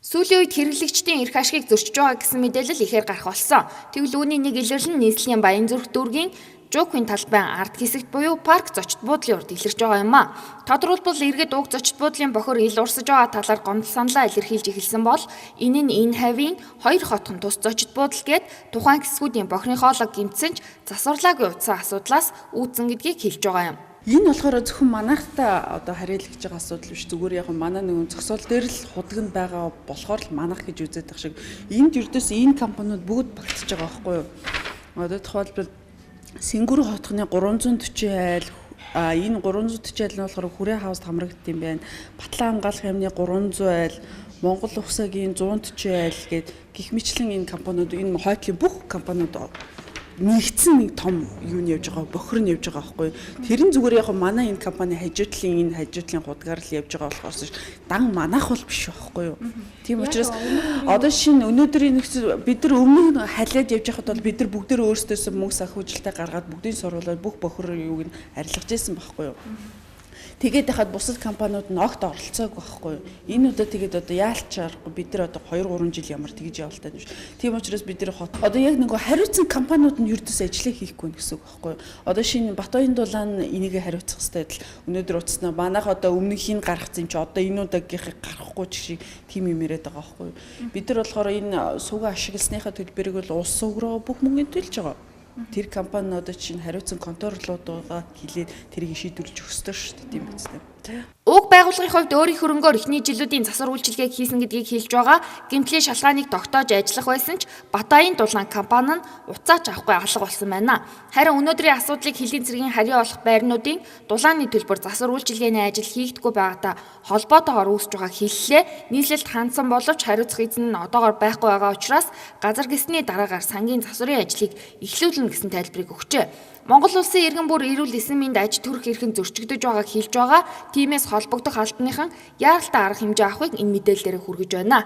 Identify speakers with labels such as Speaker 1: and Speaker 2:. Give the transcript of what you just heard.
Speaker 1: Сүүлийн үед хэрэглэгчдийн эрх ашигыг зөрчиж байгаа гэсэн мэдээлэл ихээр гарах болсон. Тэгвэл үүний нэг илэрлэл нь нийслэлийн Баянзүрх дүүргийн Жууквин талбайн ард хэсэгт буюу парк зочид буудлын урд илэрч байгаа юм а. Тодорхойлбол иргэд уг зочид буудлын бохор ил урсаж байгаа талаар гомдол саналаа илэрхийлж эхэлсэн бол энэ нь энэ хавийн хоёр хотхон тус зочид буудал гээд тухайн хэсгүүдийн бохирын хоолойг гэмтсэн ч засварлаагүй утсан асуудлаас үүдсэн гэдгийг хэлж байгаа юм.
Speaker 2: Энэ болохоор зөвхөн манайхтай одоо хариулж байгаа асуудал биш, зүгээр яг манай нэг зөксөл дээр л худагнд байгаа болохоор л манайх гэж үзээд байх шиг энд ердөөс энэ компаниуд бүгд багтж байгаа байхгүй юу. Одоо тухайлбал Сингүр хотхны 340 айл энэ 340 айл нь болохоор Хүрээ хавст хамрагдсан юм байна. Батлан хамгаалах яамны 300 айл, Монгол ухсагийн 140 айл гээд гих мэтлэн энэ компаниуд энэ хойтлын бүх компаниуд нэгдсэн нэг том юу нь явж байгаа, бохир нь явж байгаа байхгүй. Тэрэн зүгээр яг манай энэ компани хажуудлын худгаар л явж байгаа болохоос дан манайх бол биш байхгүй юу. Тийм учраас одоо шинэ өнөөдрийн бид нар өмнө халиад явж байхад бол бид нар бүгдээ өөрсдөөсөө мөнгө санхүүжилтээ гаргаад бүгдийн сурвалжаад бүх бохир юуг нь арилгаж ирсэн байхгүй юу. Тэгээд хахад бусад компаниуд нь огт оролцоогүй байхгүй юу. Энэ удаа тэгээд одоо яалч чарахгүй бид нар одоо 2-3 жил ямар тэгж явалтай юм биш. Тийм учраас бид нар одоо яг нэг хариуцсан компаниуд нь ердөөс ажиллаа хийхгүй гэсэн үг байхгүй юу. Одоо шинэ Батбаян дулаан энийг хариуцах хэрэгтэй л өнөөдөр утснаа манайх одоо өмнөх хин гаргацсан чи одоо энэ удаагийнхыг гаргахгүй ч шиг тийм юм яриад байгаа байхгүй юу. Бид нар болохоор энэ сувга ашигласныхаа төлбөрийг бол улс суг руу бүх мөнгөнд төлж байгаа. Тэр компаниуд чинь хариуцсан конторлуудаа хилээд тэрийг шийдвэрлэж өгөх ёстой шүү дээ, тийм биз дээ.
Speaker 1: Уг байгууллагын хувьд өөрийн хөрөнгөөр эхний жилүүдийн засвар үйлчилгээг хийсэн гэдгийг хэлж байгаа. Гэмтлийн шалгааныг тогтоож ажиллах байсан ч Батбаян дулаан компани нь уцаач авахгүй алга болсон байна. Харин өнөөдрийн асуудлыг хөлийн цэргийн хариу олох байрнуудын дулааны төлбөр засвар үйлчилгээний ажил хийгдэггүй байгаатай холбоотойгоор үүсэж байгааг хэллээ. Нийслэлд хандсан боловч хариуцах эзэн нь одоогоор байхгүй байгаа учраас газар гэсний дараагаар сангийн засварын ажлыг эхлүүлнэ гэсэн тайлбарыг өгчээ. Монгол улсын иргэн бүр эрүүл эсийн мэнд аж төрөх эрхэн зөрчигдөж байгааг хэлж байгаа. Тиймээс холбогдох албаныхан яаралтай арга хэмжээ авахыг энэ мэдээлэлээр хүргэж байна.